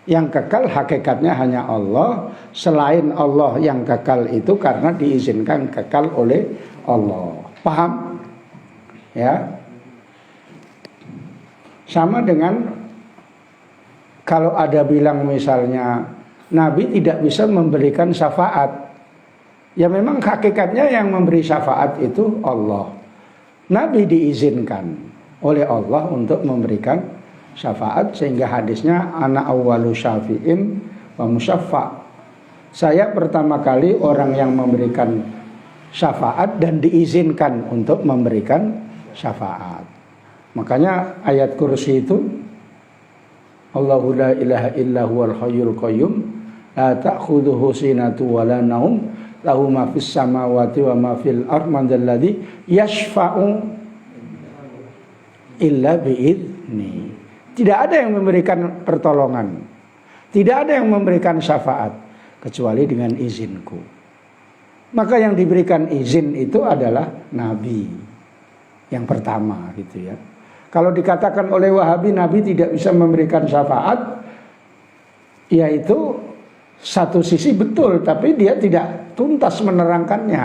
Yang kekal hakikatnya hanya Allah. Selain Allah yang kekal itu karena diizinkan kekal oleh Allah. Paham? Ya. Sama dengan kalau ada bilang misalnya Nabi tidak bisa memberikan syafaat. Ya memang hakikatnya yang memberi syafaat itu Allah. Nabi diizinkan oleh Allah untuk memberikan syafaat, sehingga hadisnya ana awwalu syafi'in wa musyaffa. Saya pertama kali orang yang memberikan syafaat dan diizinkan untuk memberikan syafaat. Makanya ayat kursi itu Allahu la ilaha illa huwal hayyul qayyum la ta'khudhuhu sinatun wa la naum lahu ma fis samawati wa ma fil ardh man dzalladzi yashfa'u illa bi'idzni. Tidak ada yang memberikan pertolongan, tidak ada yang memberikan syafaat kecuali dengan izinku. Maka yang diberikan izin itu adalah Nabi yang pertama gitu ya. Kalau dikatakan oleh Wahabi Nabi tidak bisa memberikan syafaat, yaitu satu sisi betul, tapi dia tidak tuntas menerangkannya.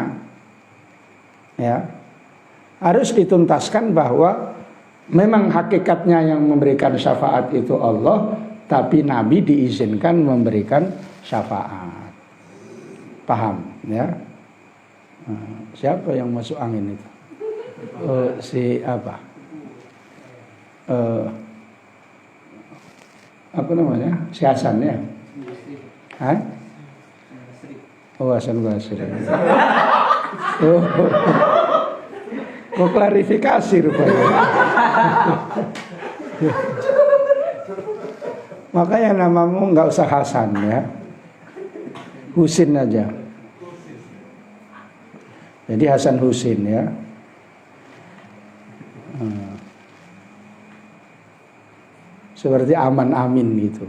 Ya, harus dituntaskan bahwa memang hakikatnya yang memberikan syafaat itu Allah, tapi Nabi diizinkan memberikan syafaat. Paham? Ya. Siapa yang masuk angin itu? Si apa? Apa namanya? Si Hasan ya? Hah? Oh, Hasan Basri. Oh. Kok klarifikasi rupanya. Makanya namamu nggak usah Hasan ya, Husin aja. Jadi Hasan Husin ya. Seperti Aman Amin gitu.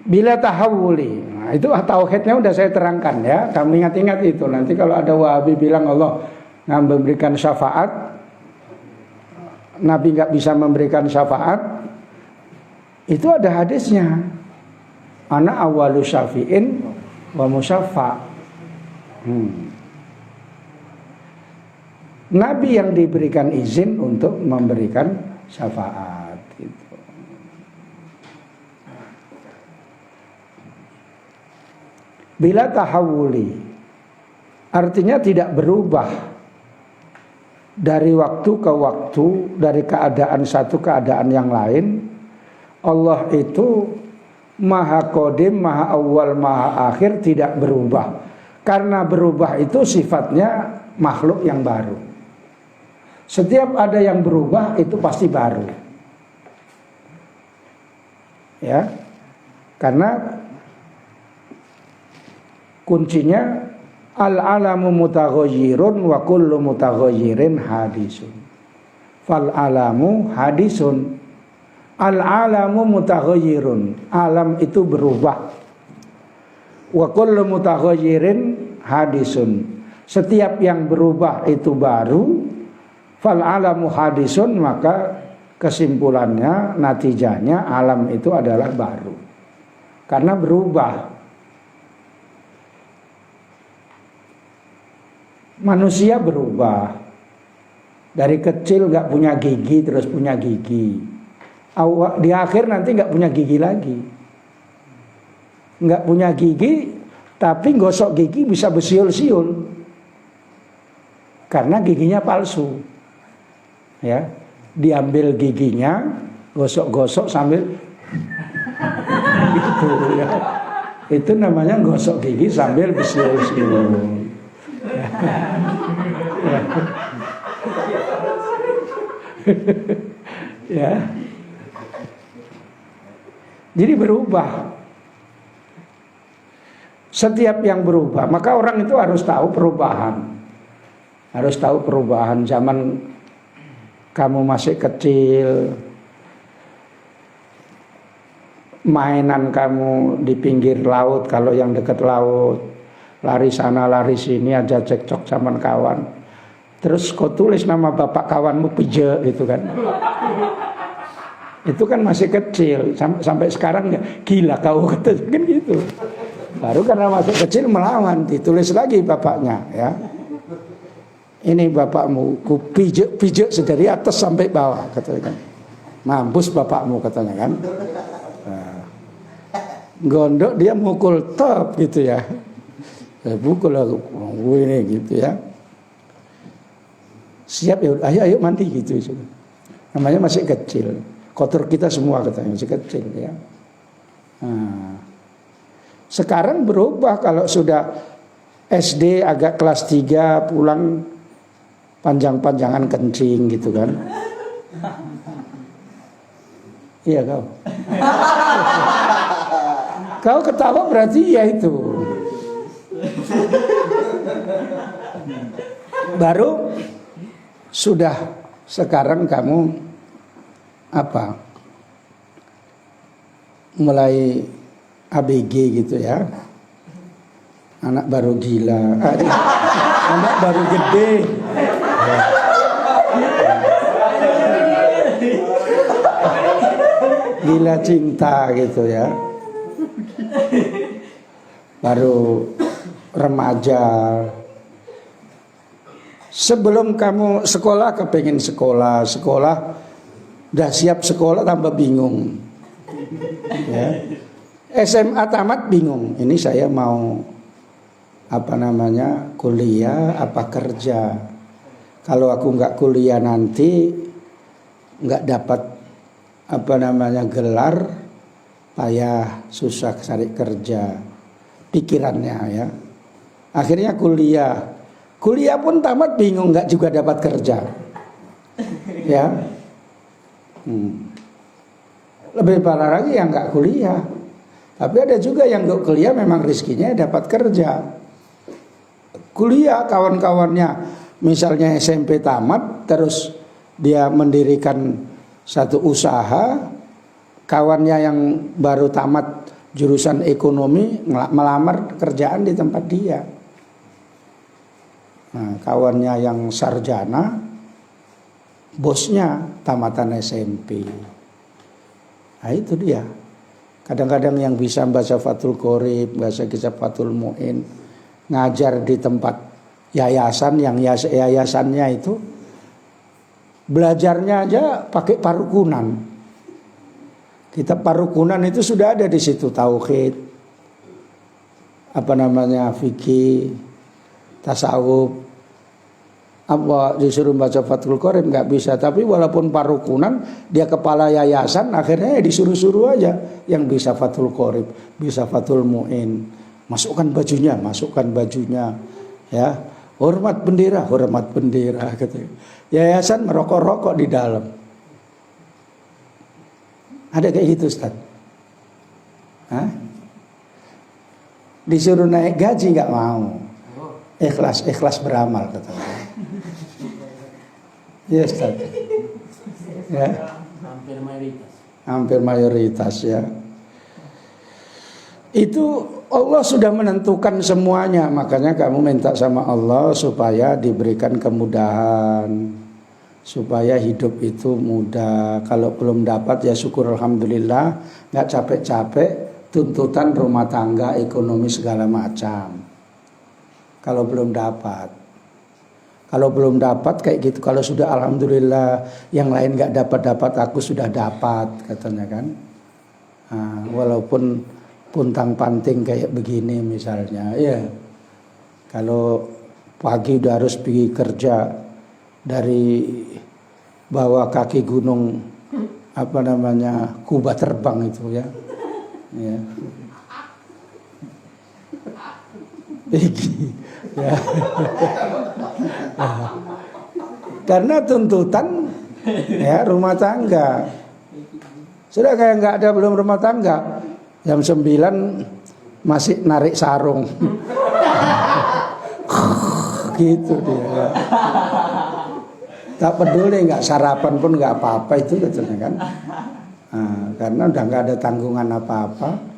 Bila tahawuli, nah itu tauhidnya udah saya terangkan ya. Kamu ingat-ingat itu. Nanti kalau ada Wahabi bilang Allah memberikan syafaat, Nabi nggak bisa memberikan syafaat, itu ada hadisnya. Ana awwalu syafi'in wa musyaffa. Nabi yang diberikan izin untuk memberikan syafaat gitu. Bila tahawuli artinya tidak berubah dari waktu ke waktu, dari keadaan satu keadaan yang lain. Allah itu maha qadim, maha awal, maha akhir, tidak berubah. Karena berubah itu sifatnya makhluk yang baru. Setiap ada yang berubah itu pasti baru. Ya. Karena kuncinya al-alamu mutaghayyirun wa kullu mutaghayyirin hadisun. Fal alamu hadisun. Al-alamu mutaghayyirun. Alam itu berubah. Wa kullu mutaghayyirin hadisun. Setiap yang berubah itu baru. Fal alamu hadisun, maka kesimpulannya, natijanya alam itu adalah baru. Karena berubah. Manusia berubah. Dari kecil gak punya gigi terus punya gigi. Di akhir nanti gak punya gigi lagi. Gak punya gigi, tapi gosok gigi bisa bersiul-siul. Karena giginya palsu. Ya, diambil giginya, gosok-gosok sambil gitu ya. Itu namanya gosok gigi sambil bersiul-siul. Ya. Jadi berubah. Setiap yang berubah, maka orang itu harus tahu perubahan. Harus tahu perubahan. Zaman kamu masih kecil, mainan kamu di pinggir laut, kalau yang dekat laut, lari sana lari sini aja cekcok sama kawan. Terus kau tulis nama bapak kawanmu Peje gitu kan. Itu kan masih kecil, sampai sekarang ya gila kau katanya kan gitu. Baru karena masih kecil melawan, ditulis lagi bapaknya ya. Ini bapakmu, ku pijak dari atas sampai bawah katanya kan. Mampus bapakmu katanya kan. Nah, gondok dia mukul top gitu ya. Pukul aku ini gitu ya. Siap ya, ayo mandi gitu. Namanya masih kecil. Kotor kita semua katanya masih kecil ya. Nah, sekarang berubah kalau sudah SD agak kelas 3 pulang panjang-panjangan kencing gitu kan. Iya kau. Kau ketawa berarti ya itu. Baru sudah sekarang kamu apa? Mulai ABG gitu ya. Anak baru gila. Anak baru gede. Gila cinta gitu ya. Baru remaja. Sebelum kamu sekolah kepengen sekolah udah siap sekolah tambah bingung ya. SMA tamat bingung, ini saya mau apa namanya kuliah apa kerja. Kalau aku nggak kuliah nanti nggak dapat apa namanya gelar, payah susah cari kerja pikirannya ya. Akhirnya kuliah pun tamat bingung, nggak juga dapat kerja ya. Lebih parah lagi yang nggak kuliah. Tapi ada juga yang nggak kuliah memang rezekinya dapat kerja. Kuliah kawan-kawannya misalnya SMP tamat terus dia mendirikan satu usaha, kawannya yang baru tamat jurusan ekonomi melamar kerjaan di tempat dia. Nah, kawannya yang sarjana bosnya tamatan SMP. Nah itu dia. Kadang-kadang yang bisa baca Fathul Qorib, baca kitab Fathul Mu'in, ngajar di tempat yayasan yang yayasannya itu belajarnya aja pakai parukunan. Kitab parukunan itu sudah ada di situ, tauhid, apa namanya fikih, tasawuf. Apa disuruh baca Fathul Qorib nggak bisa, tapi walaupun parukunan dia kepala yayasan, akhirnya ya disuruh-suruh aja yang bisa Fathul Qorib, bisa Fathul Mu'in, masukkan bajunya ya, hormat bendera gitu. Yayasan merokok-rokok di dalam. Ada kayak gitu Ustaz? Hah? Disuruh naik gaji nggak mau, ikhlas beramal katanya. Ya Ustaz. Ya. Hampir mayoritas ya. Itu Allah sudah menentukan semuanya, makanya kamu minta sama Allah supaya diberikan kemudahan, supaya hidup itu mudah. Kalau belum dapat ya syukur alhamdulillah, nggak capek-capek tuntutan rumah tangga, ekonomi segala macam. Kalau belum dapat. Kalau belum dapat kayak gitu, kalau sudah alhamdulillah yang lain nggak dapat, aku sudah dapat katanya kan. Nah, walaupun puntang panting kayak begini misalnya, ya. Kalau pagi udah harus pergi kerja dari bawah kaki gunung apa namanya Kuba terbang itu ya. Ya. Ya. Karena tuntutan ya rumah tangga. Sudah kayak nggak ada belum rumah tangga, jam 9 masih narik sarung. Gitu dia. Tak peduli nggak sarapan pun nggak apa-apa itu katanya kan. Nah, karena udah nggak ada tanggungan apa-apa.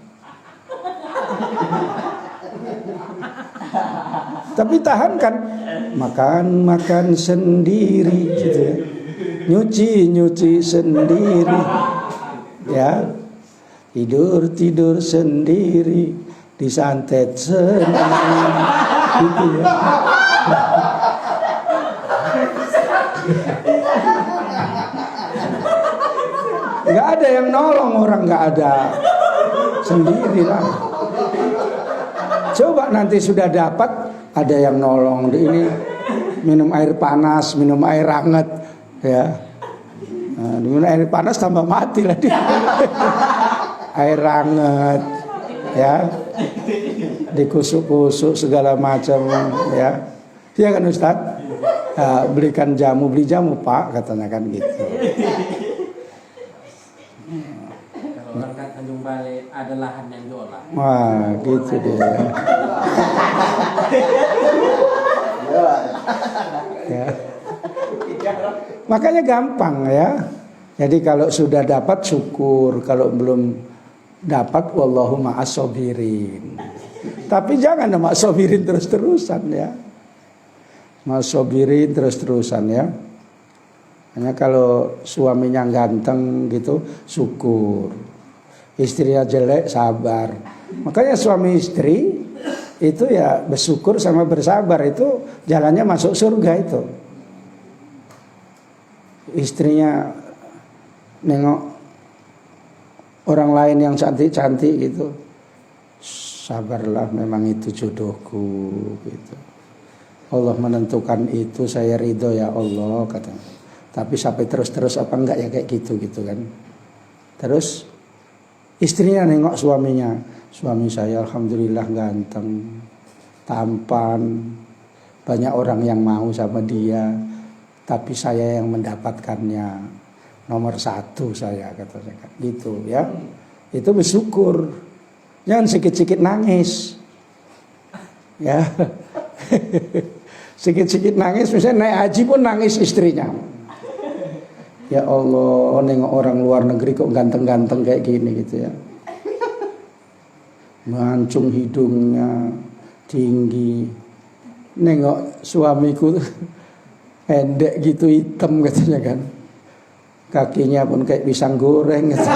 Tapi tahan kan, makan sendiri gitu ya, nyuci sendiri, Ya, tidur sendiri disantet senang gitu ya. Nggak ada yang nolong orang, nggak ada, sendiri lah. Coba nanti sudah dapat ada yang nolong, ini minum air panas, minum air hangat ya. Nah, minum air panas tambah mati lah dia. Air hangat ya, dikusuk-kusuk segala macam ya. Iya kan Ustaz? Nah, belikan jamu, beli jamu Pak, katanya kan gitu. Kalau orang kan Tanjung Balai ada lahan yang diolah. Wah, gitu dia. Ya. Makanya gampang ya. Jadi kalau sudah dapat syukur, kalau belum dapat wallahu ma'as sabirin. Tapi jangan ma'as sabirin terus-terusan ya. Ma'as sabirin terus-terusan ya. Hanya kalau suaminya ganteng gitu syukur. Istrinya jelek sabar. Makanya suami istri itu ya bersyukur sama bersabar, itu jalannya masuk surga itu. Istrinya nengok orang lain yang cantik-cantik gitu, sabarlah, memang itu jodohku gitu. Allah menentukan itu, saya ridho ya Allah katanya. Tapi sampai terus-terus apa enggak ya kayak gitu kan. Terus istrinya nengok suaminya, suami saya alhamdulillah ganteng, tampan, banyak orang yang mau sama dia, tapi saya yang mendapatkannya nomor 1 saya katanya kan gitu ya. Itu bersyukur, jangan sikit-sikit nangis ya. Sikit-sikit nangis, misalnya naik haji pun nangis istrinya. Ya Allah, nengok orang luar negeri kok ganteng-ganteng kayak gini gitu ya. Mancung hidungnya tinggi. Nengok suamiku pendek gitu, hitam katanya kan. Kakinya pun kayak pisang goreng gitu.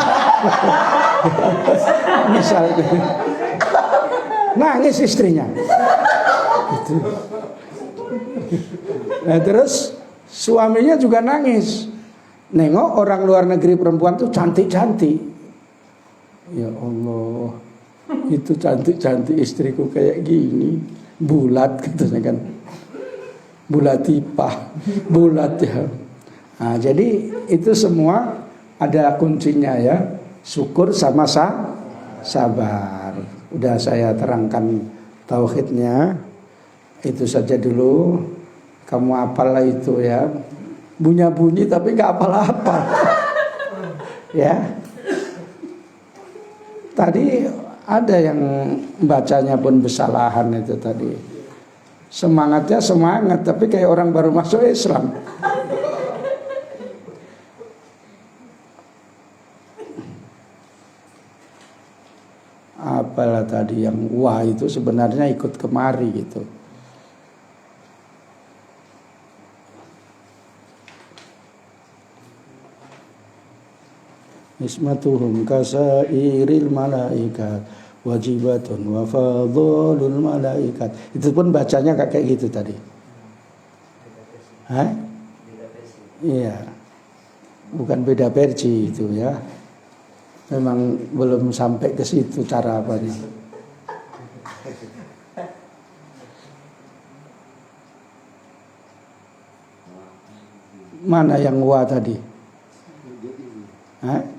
Misalnya nangis istrinya gitu. Nah terus suaminya juga nangis, nengok orang luar negeri perempuan tuh cantik-cantik. Ya Allah, itu cantik-cantik istriku kayak gini, bulat katanya kan, bulat tipah, bulat ya. Nah, jadi itu semua ada kuncinya ya, syukur sama sabar. Udah saya terangkan tauhidnya, itu saja dulu. Kamu apalah itu ya, bunyi tapi nggak apal-apal. Ya. Tadi ada yang bacanya pun kesalahan itu tadi. Semangatnya semangat, tapi kayak orang baru masuk Islam. Apalah tadi yang wah itu sebenarnya ikut kemari gitu. Ismatuhum kasairil malaikat wajibatun wa fadhalul malaikat. Itu pun bacanya kayak gitu tadi. Hah? Iya. Bukan beda versi itu ya. Memang belum sampai ke situ cara apanya. Mana yang wa tadi? Hah?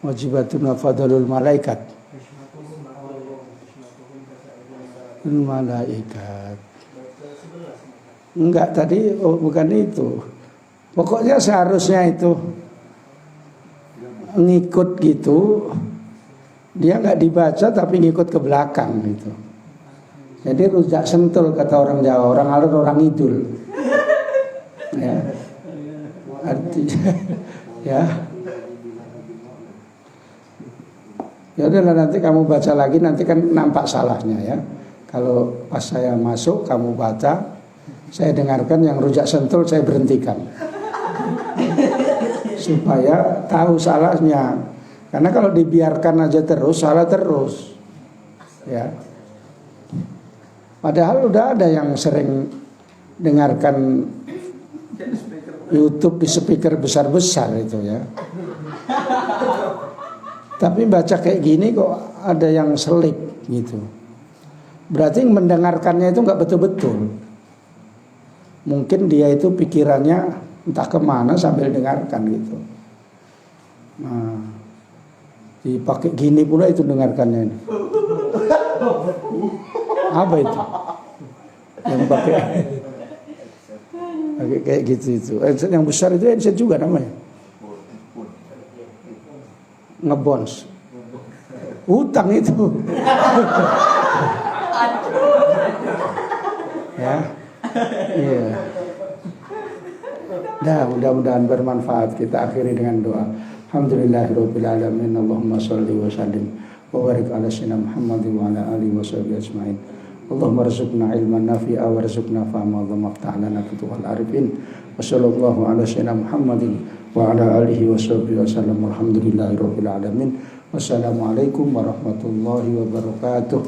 Wajibatun wa fadhalul malaikat. Malaikat. Enggak tadi, bukan itu. Pokoknya seharusnya itu ngikut gitu. Dia enggak dibaca tapi ngikut ke belakang gitu. Jadi rujak sentul kata orang Jawa, orang alur orang idul. Ya. Artinya ya. Ya udahlah, nanti kamu baca lagi, nanti kan nampak salahnya ya. Kalau pas saya masuk kamu baca, Saya dengarkan, yang rujak sentul saya berhentikan. Supaya tahu salahnya. Karena kalau dibiarkan aja terus, salah terus. Ya. Padahal udah ada yang sering dengarkan YouTube di speaker besar-besar itu ya. Tapi baca kayak gini kok ada yang selip gitu. Berarti mendengarkannya itu nggak betul-betul. Mungkin dia itu pikirannya entah kemana sambil dengarkan gitu. Nah, dipakai gini pula itu dengarkannya ini. Apa itu? Yang pakai kayak gitu itu. Yang besar itu headset juga namanya. Ngebons. Utang itu. Ya. Iya. Nah, mudah-mudahan bermanfaat. Kita akhiri dengan doa. Alhamdulillahirabbil alamin. Allahumma shalli wa sallim wa barik ala sayyidina Muhammad wa ala alihi washabihi ajmain. Allahumma rzuqna ilman nafi'a warzuqna fahma wa maftah lana futuhal arifin. Wa sallallahu ala sayyidina Muhammadin wa ala alihi washabihi wasallam. Alhamdulillahirabbil alamin. Wassalamualaikum warahmatullahi wabarakatuh.